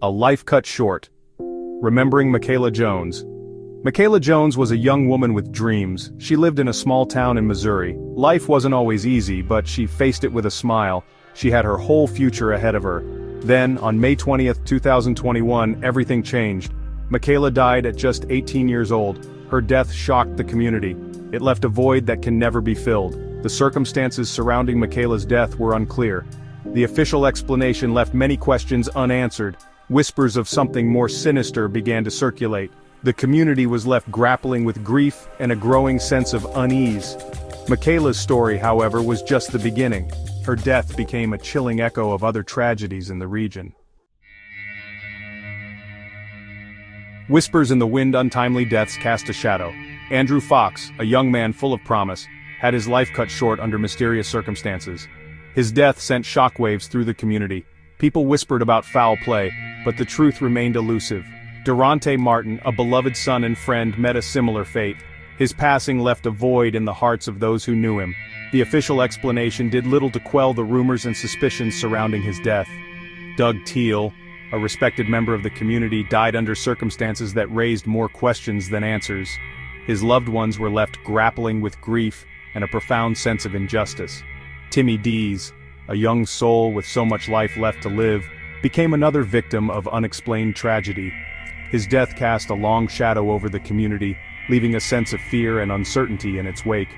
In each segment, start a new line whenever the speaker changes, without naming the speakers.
A life cut short. Remembering Michaela Jones. Michaela Jones was a young woman with dreams. She lived in a small town in Missouri. Life wasn't always easy, but she faced it with a smile. She had her whole future ahead of her. Then, on May 20th, 2021, everything changed. Michaela died at just 18 years old. Her death shocked the community. It left a void that can never be filled. The circumstances surrounding Michaela's death were unclear. The official explanation left many questions unanswered. Whispers of something more sinister began to circulate. The community was left grappling with grief and a growing sense of unease. Michaela's story, however, was just the beginning. Her death became a chilling echo of other tragedies in the region. Whispers in the wind. Untimely deaths cast a shadow. Andrew Fox, a young man full of promise, had his life cut short under mysterious circumstances. His death sent shockwaves through the community. People whispered about foul play, but the truth remained elusive. Durante Martin, a beloved son and friend, met a similar fate. His passing left a void in the hearts of those who knew him. The official explanation did little to quell the rumors and suspicions surrounding his death. Doug Teal, a respected member of the community, died under circumstances that raised more questions than answers. His loved ones were left grappling with grief and a profound sense of injustice. Timmy Dees, a young soul with so much life left to live, became another victim of unexplained tragedy. His death cast a long shadow over the community, leaving a sense of fear and uncertainty in its wake.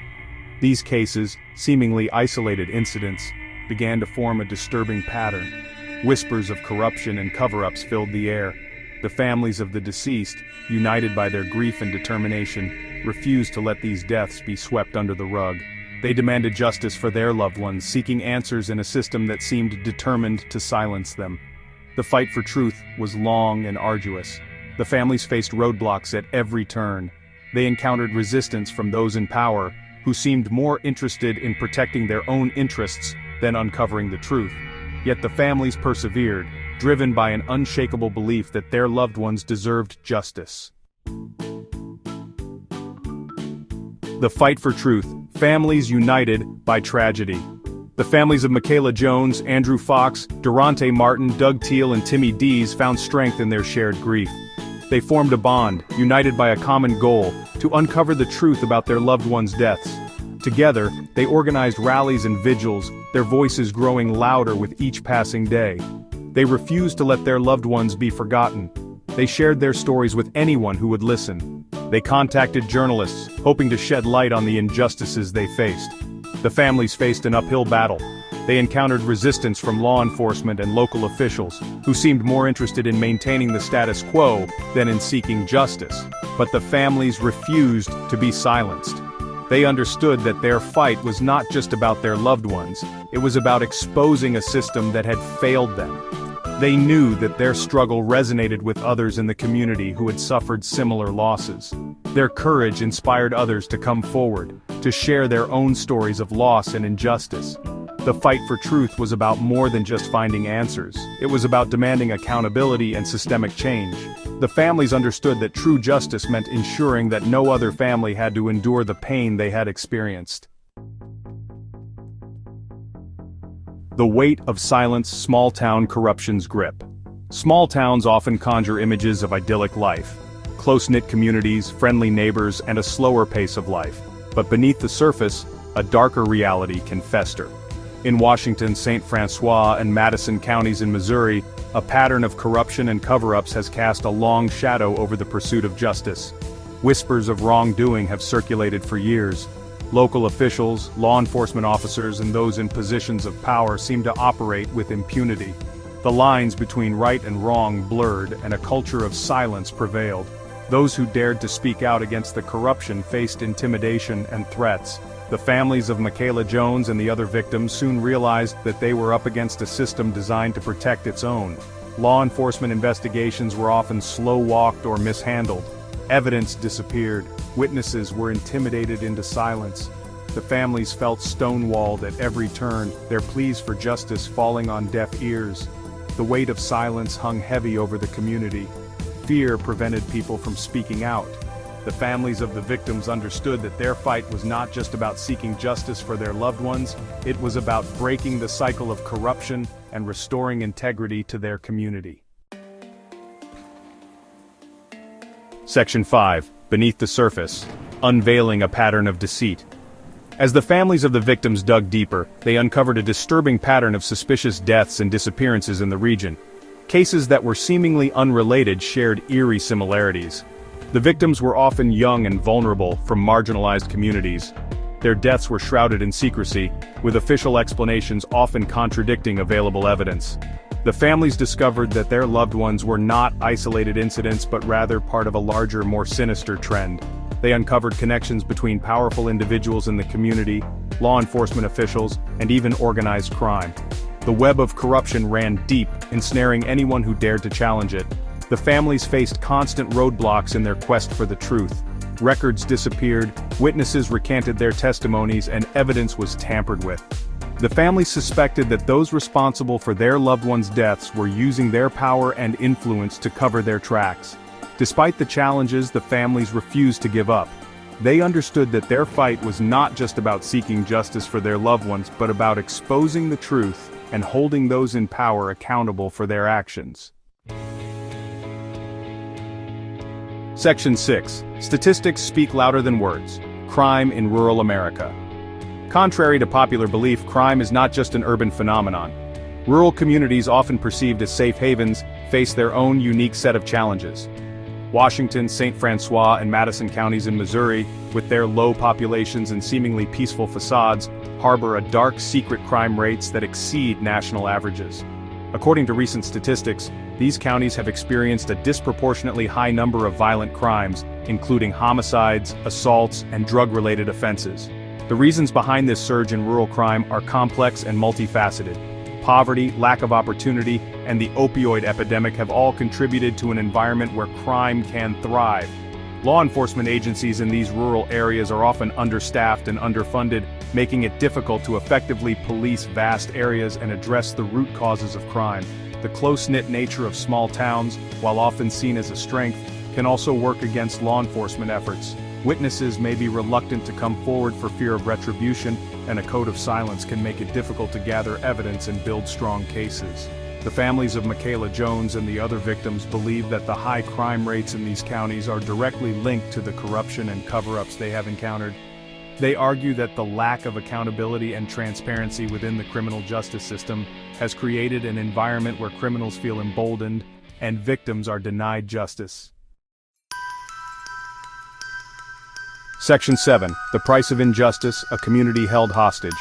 These cases, seemingly isolated incidents, began to form a disturbing pattern. Whispers of corruption and cover-ups filled the air. The families of the deceased, united by their grief and determination, refused to let these deaths be swept under the rug. They demanded justice for their loved ones, seeking answers in a system that seemed determined to silence them. The fight for truth was long and arduous. The families faced roadblocks at every turn. They encountered resistance from those in power, who seemed more interested in protecting their own interests than uncovering the truth. Yet the families persevered, driven by an unshakable belief that their loved ones deserved justice. The fight for truth. Families united by tragedy. The families of Michaela Jones, Andrew Fox, Durante Martin, Doug Teal, and Timmy Dees found strength in their shared grief. They formed a bond, united by a common goal, to uncover the truth about their loved ones' deaths. Together, they organized rallies and vigils, their voices growing louder with each passing day. They refused to let their loved ones be forgotten. They shared their stories with anyone who would listen. They contacted journalists, hoping to shed light on the injustices they faced. The families faced an uphill battle. They encountered resistance from law enforcement and local officials, who seemed more interested in maintaining the status quo than in seeking justice. But the families refused to be silenced. They understood that their fight was not just about their loved ones, it was about exposing a system that had failed them. They knew that their struggle resonated with others in the community who had suffered similar losses. Their courage inspired others to come forward, to share their own stories of loss and injustice. The fight for truth was about more than just finding answers. It was about demanding accountability and systemic change. The families understood that true justice meant ensuring that no other family had to endure the pain they had experienced. The weight of silence. Small-town corruption's grip. Small towns often conjure images of idyllic life. Close-knit communities, friendly neighbors, and a slower pace of life. But beneath the surface, a darker reality can fester. In Washington, St. Francois, and Madison counties in Missouri, a pattern of corruption and cover-ups has cast a long shadow over the pursuit of justice. Whispers of wrongdoing have circulated for years. Local officials, law enforcement officers, and those in positions of power seem to operate with impunity. The lines between right and wrong blurred, and a culture of silence prevailed. Those who dared to speak out against the corruption faced intimidation and threats. The families of Michaela Jones and the other victims soon realized that they were up against a system designed to protect its own. Law enforcement investigations were often slow-walked or mishandled. Evidence disappeared. Witnesses were intimidated into silence. The families felt stonewalled at every turn, their pleas for justice falling on deaf ears. The weight of silence hung heavy over the community. Fear prevented people from speaking out. The families of the victims understood that their fight was not just about seeking justice for their loved ones, it was about breaking the cycle of corruption and restoring integrity to their community. Section 5. Beneath the surface. Unveiling a pattern of deceit. As the families of the victims dug deeper, they uncovered a disturbing pattern of suspicious deaths and disappearances in the region. Cases that were seemingly unrelated shared eerie similarities. The victims were often young and vulnerable from marginalized communities. Their deaths were shrouded in secrecy, with official explanations often contradicting available evidence. The families discovered that their loved ones were not isolated incidents but rather part of a larger, more sinister trend. They uncovered connections between powerful individuals in the community, law enforcement officials, and even organized crime. The web of corruption ran deep, ensnaring anyone who dared to challenge it. The families faced constant roadblocks in their quest for the truth. Records disappeared, witnesses recanted their testimonies, and evidence was tampered with. The families suspected that those responsible for their loved ones' deaths were using their power and influence to cover their tracks. Despite the challenges, the families refused to give up. They understood that their fight was not just about seeking justice for their loved ones but about exposing the truth and holding those in power accountable for their actions. Section 6. Statistics speak louder than words. Crime in rural America. Contrary to popular belief, crime is not just an urban phenomenon. Rural communities, often perceived as safe havens, face their own unique set of challenges. Washington, St. Francois, and Madison counties in Missouri, with their low populations and seemingly peaceful facades, harbor a dark secret crime rates that exceed national averages. According to recent statistics, these counties have experienced a disproportionately high number of violent crimes, including homicides, assaults, and drug-related offenses. The reasons behind this surge in rural crime are complex and multifaceted. Poverty, lack of opportunity, and the opioid epidemic have all contributed to an environment where crime can thrive. Law enforcement agencies in these rural areas are often understaffed and underfunded, making it difficult to effectively police vast areas and address the root causes of crime. The close-knit nature of small towns, while often seen as a strength, can also work against law enforcement efforts. Witnesses may be reluctant to come forward for fear of retribution, and a code of silence can make it difficult to gather evidence and build strong cases. The families of Michaela Jones and the other victims believe that the high crime rates in these counties are directly linked to the corruption and cover-ups they have encountered. They argue that the lack of accountability and transparency within the criminal justice system has created an environment where criminals feel emboldened and victims are denied justice. Section 7. The price of injustice, a community held hostage.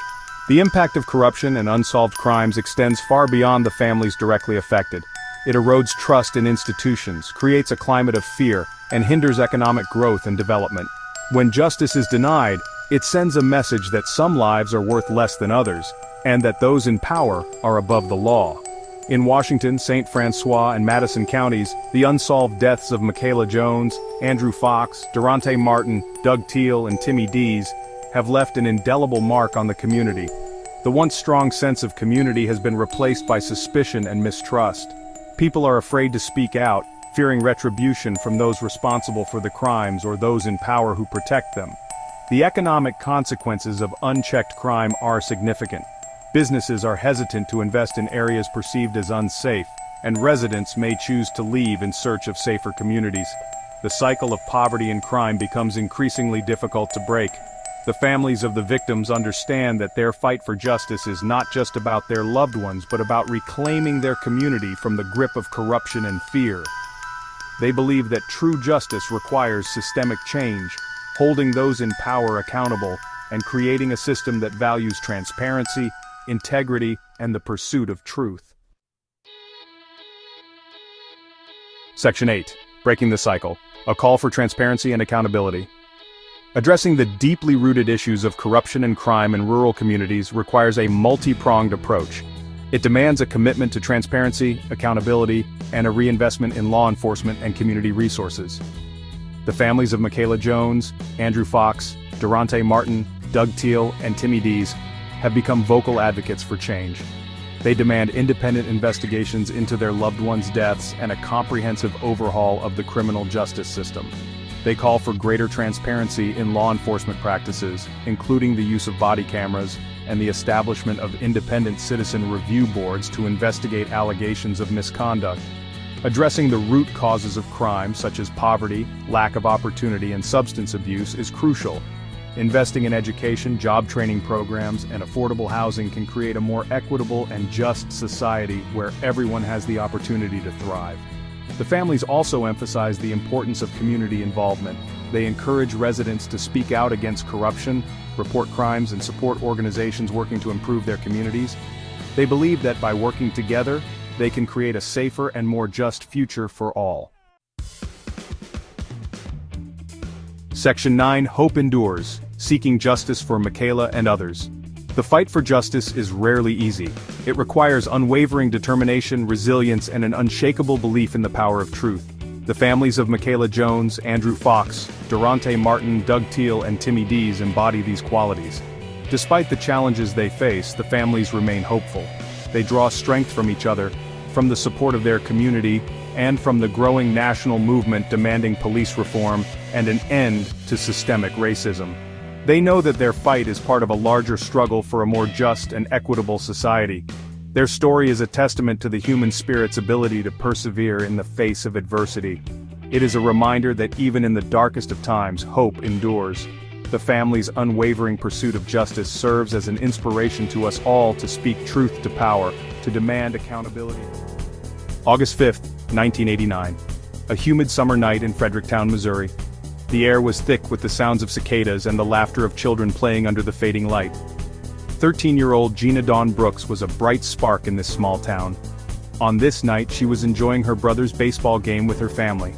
The impact of corruption and unsolved crimes extends far beyond the families directly affected. It erodes trust in institutions, creates a climate of fear, and hinders economic growth and development. When justice is denied, it sends a message that some lives are worth less than others, and that those in power are above the law. In Washington, St. Francois, and Madison counties, the unsolved deaths of Michaela Jones, Andrew Fox, Durante Martin, Doug Teal, and Timmy Dees have left an indelible mark on the community. The once strong sense of community has been replaced by suspicion and mistrust. People are afraid to speak out, fearing retribution from those responsible for the crimes or those in power who protect them. The economic consequences of unchecked crime are significant. Businesses are hesitant to invest in areas perceived as unsafe, and residents may choose to leave in search of safer communities. The cycle of poverty and crime becomes increasingly difficult to break. The families of the victims understand that their fight for justice is not just about their loved ones but about reclaiming their community from the grip of corruption and fear. They believe that true justice requires systemic change, holding those in power accountable, and creating a system that values transparency, integrity, and the pursuit of truth. Section 8. Breaking the cycle. A call for transparency and accountability. Addressing the deeply rooted issues of corruption and crime in rural communities requires a multi-pronged approach. It demands a commitment to transparency, accountability, and a reinvestment in law enforcement and community resources. The families of Michaela Jones, Andrew Fox, Durante Martin, Doug Teal, and Timmy Dees have become vocal advocates for change. They demand independent investigations into their loved ones' deaths and a comprehensive overhaul of the criminal justice system. They call for greater transparency in law enforcement practices, including the use of body cameras and the establishment of independent citizen review boards to investigate allegations of misconduct. Addressing the root causes of crime, such as poverty, lack of opportunity, and substance abuse, is crucial. Investing in education, job training programs, and affordable housing can create a more equitable and just society where everyone has the opportunity to thrive. The families also emphasize the importance of community involvement. They encourage residents to speak out against corruption, report crimes, and support organizations working to improve their communities. They believe that by working together, they can create a safer and more just future for all. Section 9, Hope Endures, Seeking Justice for Michaela and Others. The fight for justice is rarely easy. It requires unwavering determination, resilience, and an unshakable belief in the power of truth. The families of Michaela Jones, Andrew Fox, Durante Martin, Doug Teal, and Timmy Dees embody these qualities. Despite the challenges they face, the families remain hopeful. They draw strength from each other, from the support of their community, and from the growing national movement demanding police reform and an end to systemic racism. They know that their fight is part of a larger struggle for a more just and equitable society. Their story is a testament to the human spirit's ability to persevere in the face of adversity. It is a reminder that even in the darkest of times, hope endures. The family's unwavering pursuit of justice serves as an inspiration to us all to speak truth to power, to demand accountability. August 5, 1989. A humid summer night in Fredericktown, Missouri. The air was thick with the sounds of cicadas and the laughter of children playing under the fading light. 13-year-old Gina Dawn Brooks was a bright spark in this small town. On this night, she was enjoying her brother's baseball game with her family.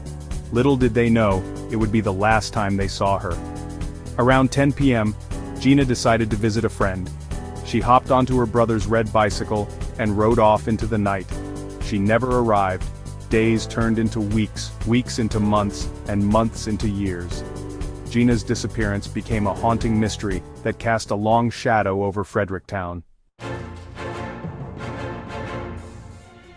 Little did they know, it would be the last time they saw her. Around 10 p.m., Gina decided to visit a friend. She hopped onto her brother's red bicycle and rode off into the night. She never arrived. Days turned into weeks, weeks into months, and months into years. Gina's disappearance became a haunting mystery that cast a long shadow over Fredericktown.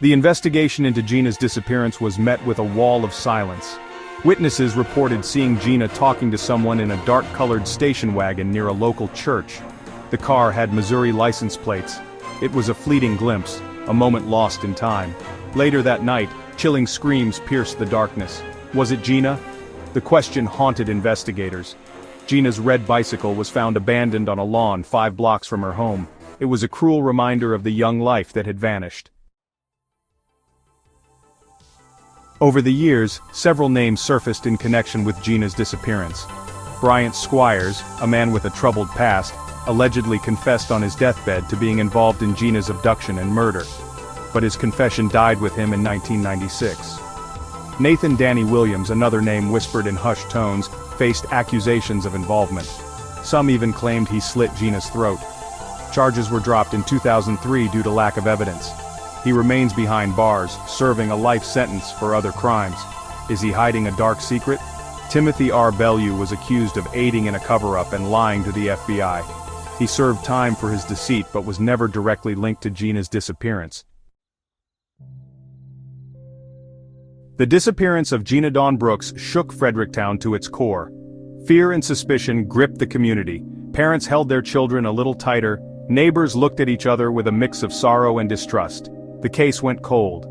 The investigation into Gina's disappearance was met with a wall of silence. Witnesses reported seeing Gina talking to someone in a dark-colored station wagon near a local church. The car had Missouri license plates. It was a fleeting glimpse, a moment lost in time. Later that night, chilling screams pierced the darkness. Was it Gina? The question haunted investigators. Gina's red bicycle was found abandoned on a lawn 5 blocks from her home. It was a cruel reminder of the young life that had vanished. Over the years, several names surfaced in connection with Gina's disappearance. Bryant Squires, a man with a troubled past, allegedly confessed on his deathbed to being involved in Gina's abduction and murder. But his confession died with him in 1996. Nathan Danny Williams, another name whispered in hushed tones, faced accusations of involvement. Some even claimed he slit Gina's throat. Charges were dropped in 2003 due to lack of evidence. He remains behind bars, serving a life sentence for other crimes. Is he hiding a dark secret? Timothy R. Bellew was accused of aiding in a cover-up and lying to the FBI. He served time for his deceit but was never directly linked to Gina's disappearance. The disappearance of Gina Dawn Brooks shook Fredericktown to its core. Fear and suspicion gripped the community. Parents held their children a little tighter. Neighbors looked at each other with a mix of sorrow and distrust. The case went cold.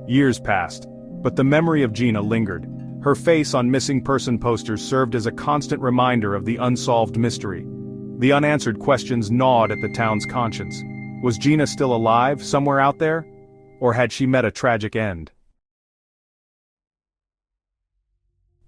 Years passed, but the memory of Gina lingered. Her face on missing person posters served as a constant reminder of the unsolved mystery. The unanswered questions gnawed at the town's conscience. Was Gina still alive, somewhere out there? Or had she met a tragic end?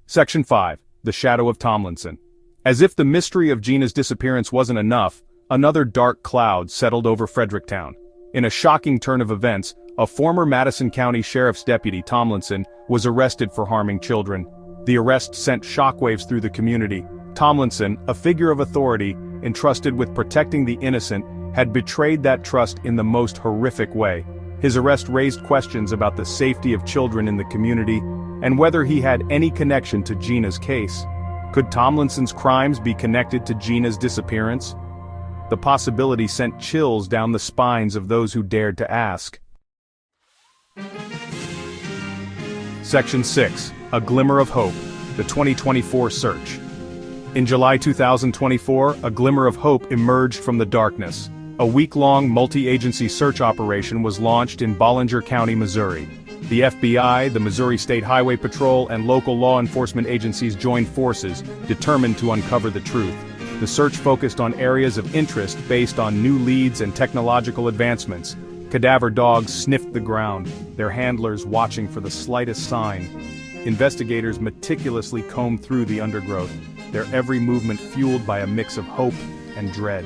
Section 5. The Shadow of Tomlinson. As if the mystery of Gina's disappearance wasn't enough, another dark cloud settled over Fredericktown. In a shocking turn of events, a former Madison County Sheriff's deputy, Tomlinson, was arrested for harming children. The arrest sent shockwaves through the community. Tomlinson, a figure of authority, entrusted with protecting the innocent, had betrayed that trust in the most horrific way. His arrest raised questions about the safety of children in the community, and whether he had any connection to Gina's case. Could Tomlinson's crimes be connected to Gina's disappearance? The possibility sent chills down the spines of those who dared to ask. Section 6. A Glimmer of Hope. The 2024 Search. In July 2024, a glimmer of hope emerged from the darkness. A week-long multi-agency search operation was launched in Bollinger County, Missouri. The FBI, the Missouri State Highway Patrol, and local law enforcement agencies joined forces, determined to uncover the truth. The search focused on areas of interest based on new leads and technological advancements. Cadaver dogs sniffed the ground, their handlers watching for the slightest sign. Investigators meticulously combed through the undergrowth, their every movement fueled by a mix of hope and dread.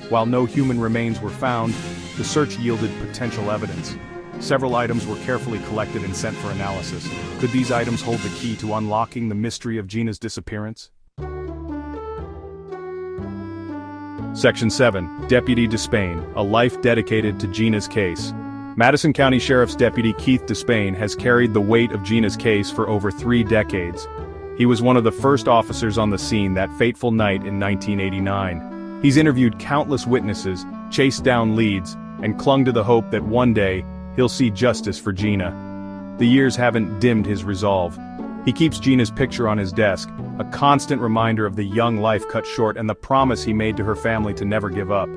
While no human remains were found, the search yielded potential evidence. Several items were carefully collected and sent for analysis. Could these items hold the key to unlocking the mystery of Gina's disappearance? Section 7. Deputy Despain, a life dedicated to Gina's case. Madison County Sheriff's Deputy Keith Despain has carried the weight of Gina's case for over 3 decades. He was one of the first officers on the scene that fateful night in 1989. He's interviewed countless witnesses, chased down leads, and clung to the hope that one day, he'll see justice for Gina. The years haven't dimmed his resolve. He keeps Gina's picture on his desk, a constant reminder of the young life cut short and the promise he made to her family to never give up.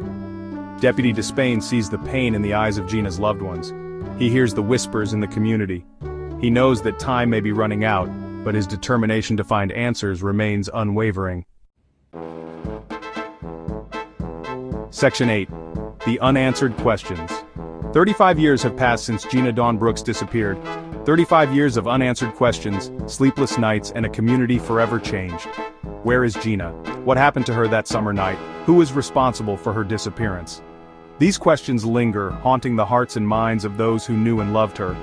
Deputy Despain sees the pain in the eyes of Gina's loved ones. He hears the whispers in the community. He knows that time may be running out, but his determination to find answers remains unwavering. Section 8. The Unanswered Questions. 35 years have passed since Gina Dawn Brooks disappeared. 35 years of unanswered questions, sleepless nights, and a community forever changed. Where is Gina? What happened to her that summer night? Who is responsible for her disappearance? These questions linger, haunting the hearts and minds of those who knew and loved her.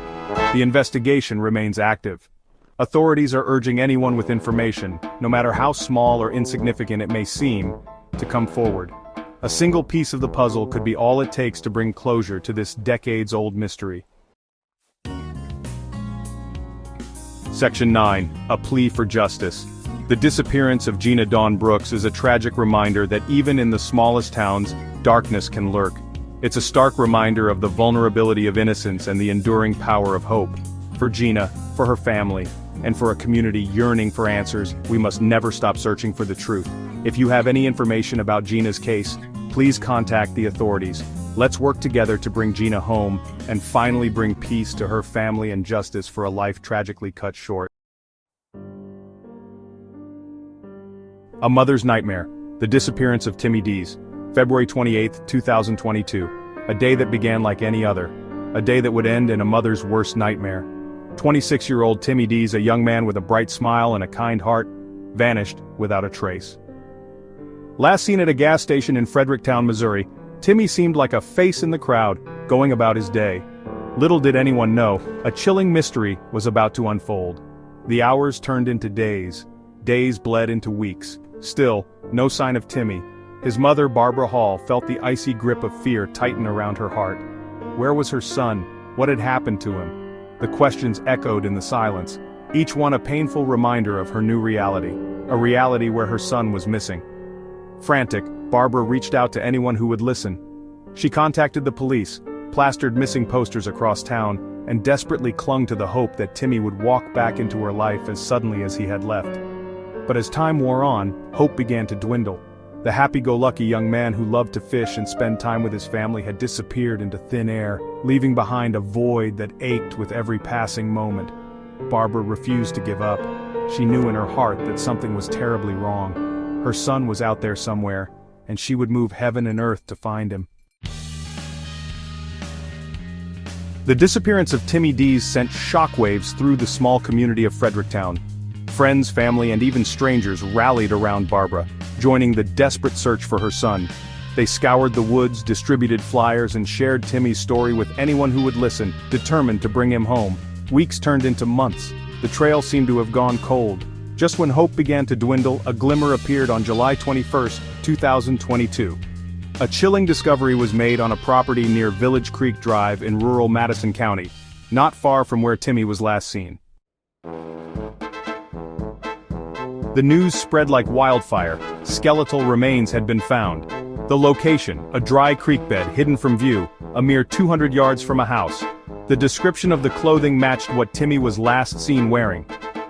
The investigation remains active. Authorities are urging anyone with information, no matter how small or insignificant it may seem, to come forward. A single piece of the puzzle could be all it takes to bring closure to this decades-old mystery. Section 9. A Plea for Justice. The disappearance of Gina Dawn Brooks is a tragic reminder that even in the smallest towns, darkness can lurk. It's a stark reminder of the vulnerability of innocence and the enduring power of hope. For Gina, for her family, and for a community yearning for answers, we must never stop searching for the truth. If you have any information about Gina's case, please contact the authorities. Let's work together to bring Gina home and finally bring peace to her family and justice for a life tragically cut short. A Mother's Nightmare. The Disappearance of Timmy Dees. February 28, 2022. A day that began like any other. A day that would end in a mother's worst nightmare. 26-year-old Timmy Dees, a young man with a bright smile and a kind heart, vanished without a trace. Last seen at a gas station in Fredericktown, Missouri, Timmy seemed like a face in the crowd, going about his day. Little did anyone know, a chilling mystery was about to unfold. The hours turned into days. Days bled into weeks. Still, no sign of Timmy. His mother, Barbara Hall, felt the icy grip of fear tighten around her heart. Where was her son? What had happened to him? The questions echoed in the silence, each one a painful reminder of her new reality, a reality where her son was missing. Frantic, Barbara reached out to anyone who would listen. She contacted the police, plastered missing posters across town, and desperately clung to the hope that Timmy would walk back into her life as suddenly as he had left. But as time wore on, hope began to dwindle. The happy-go-lucky young man who loved to fish and spend time with his family had disappeared into thin air, leaving behind a void that ached with every passing moment. Barbara refused to give up. She knew in her heart that something was terribly wrong. Her son was out there somewhere, and she would move heaven and earth to find him. The disappearance of Timmy Dees sent shockwaves through the small community of Fredericktown. Friends, family, and even strangers rallied around Barbara, joining the desperate search for her son. They scoured the woods, distributed flyers, and shared Timmy's story with anyone who would listen, determined to bring him home. Weeks turned into months. The trail seemed to have gone cold. Just when hope began to dwindle, a glimmer appeared on July 21, 2022. A chilling discovery was made on a property near Village Creek Drive in rural Madison County, not far from where Timmy was last seen. The news spread like wildfire. Skeletal remains had been found. The location, a dry creek bed hidden from view, a mere 200 yards from a house. The description of the clothing matched what Timmy was last seen wearing.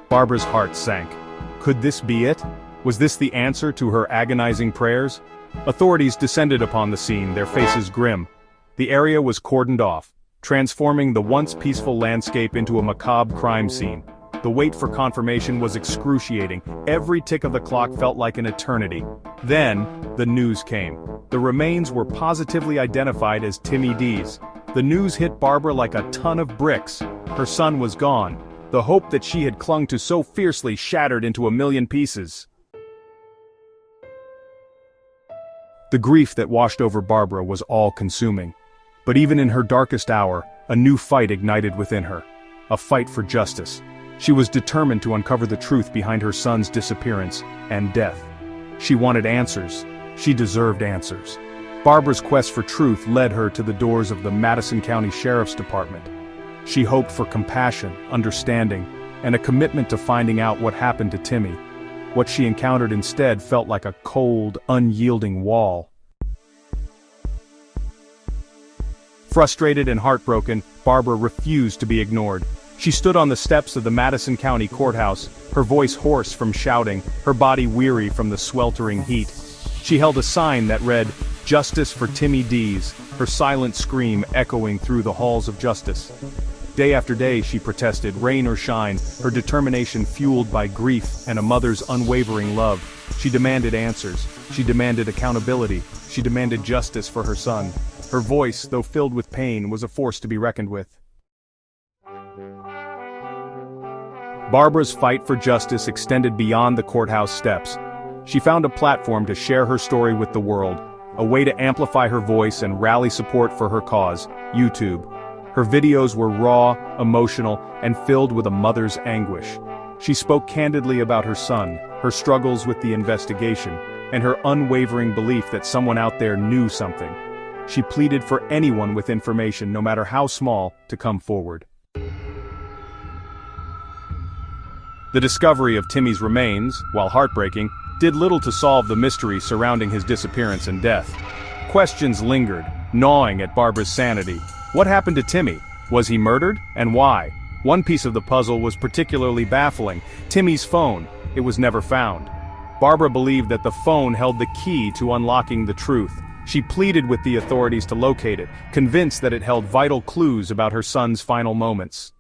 Barbara's heart sank. Could this be it? Was this the answer to her agonizing prayers? Authorities descended upon the scene, their faces grim. The area was cordoned off. transforming the once peaceful landscape into a macabre crime scene. The wait for confirmation was excruciating. Every tick of the clock felt like an eternity. Then, the news came. The remains were positively identified as Timmy D's. The news hit Barbara like a ton of bricks. Her son was gone. The hope that she had clung to so fiercely shattered into a million pieces. The grief that washed over Barbara was all-consuming. But even in her darkest hour, a new fight ignited within her. A fight for justice. She was determined to uncover the truth behind her son's disappearance and death. She wanted answers. She deserved answers. Barbara's quest for truth led her to the doors of the Madison County Sheriff's Department. She hoped for compassion, understanding, and a commitment to finding out what happened to Timmy. What she encountered instead felt like a cold, unyielding wall. Frustrated and heartbroken, Barbara refused to be ignored. She stood on the steps of the Madison County Courthouse, her voice hoarse from shouting, her body weary from the sweltering heat. She held a sign that read, "Justice for Timmy D's," her silent scream echoing through the halls of justice. Day after day she protested, rain or shine, her determination fueled by grief and a mother's unwavering love. She demanded answers. She demanded accountability. She demanded justice for her son. Her voice, though filled with pain, was a force to be reckoned with. Barbara's fight for justice extended beyond the courthouse steps. She found a platform to share her story with the world, a way to amplify her voice and rally support for her cause, YouTube. Her videos were raw, emotional, and filled with a mother's anguish. She spoke candidly about her son, her struggles with the investigation, and her unwavering belief that someone out there knew something. She pleaded for anyone with information, no matter how small, to come forward. The discovery of Timmy's remains, while heartbreaking, did little to solve the mystery surrounding his disappearance and death. Questions lingered, gnawing at Barbara's sanity. What happened to Timmy? Was he murdered? And why? One piece of the puzzle was particularly baffling. Timmy's phone. It was never found. Barbara believed that the phone held the key to unlocking the truth. She pleaded with the authorities to locate it, convinced that it held vital clues about her son's final moments.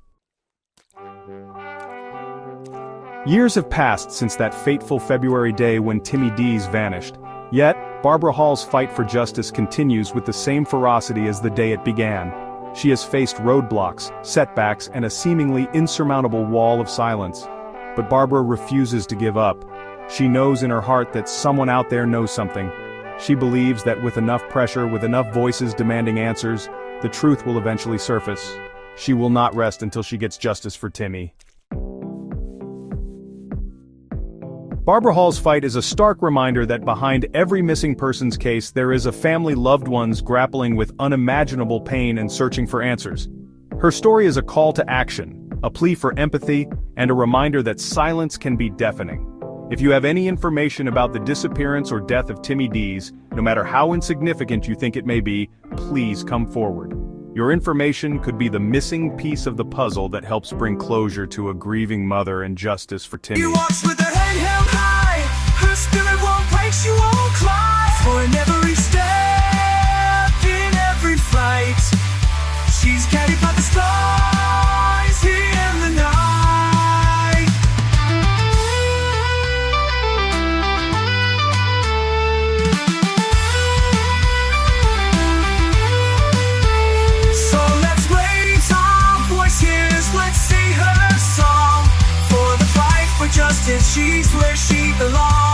Years have passed since that fateful February day when Timmy D's vanished. Yet, Barbara Hall's fight for justice continues with the same ferocity as the day it began. She has faced roadblocks, setbacks, and a seemingly insurmountable wall of silence. But Barbara refuses to give up. She knows in her heart that someone out there knows something. She believes that with enough pressure, with enough voices demanding answers, the truth will eventually surface. She will not rest until she gets justice for Timmy. Barbara Hall's fight is a stark reminder that behind every missing persons case there is a family, loved ones grappling with unimaginable pain and searching for answers. Her story is a call to action, a plea for empathy, and a reminder that silence can be deafening. If you have any information about the disappearance or death of Timmy D's, no matter how insignificant you think it may be, please come forward. Your information could be the missing piece of the puzzle that helps bring closure to a grieving mother and justice for Timmy.
She walks with her head held high, her spirit won't break, she won't cry. For in every step, in every fight, she's carried by the stars here in the night. So let's raise our voices, let's sing her song. For the fight for justice, she's where she belongs.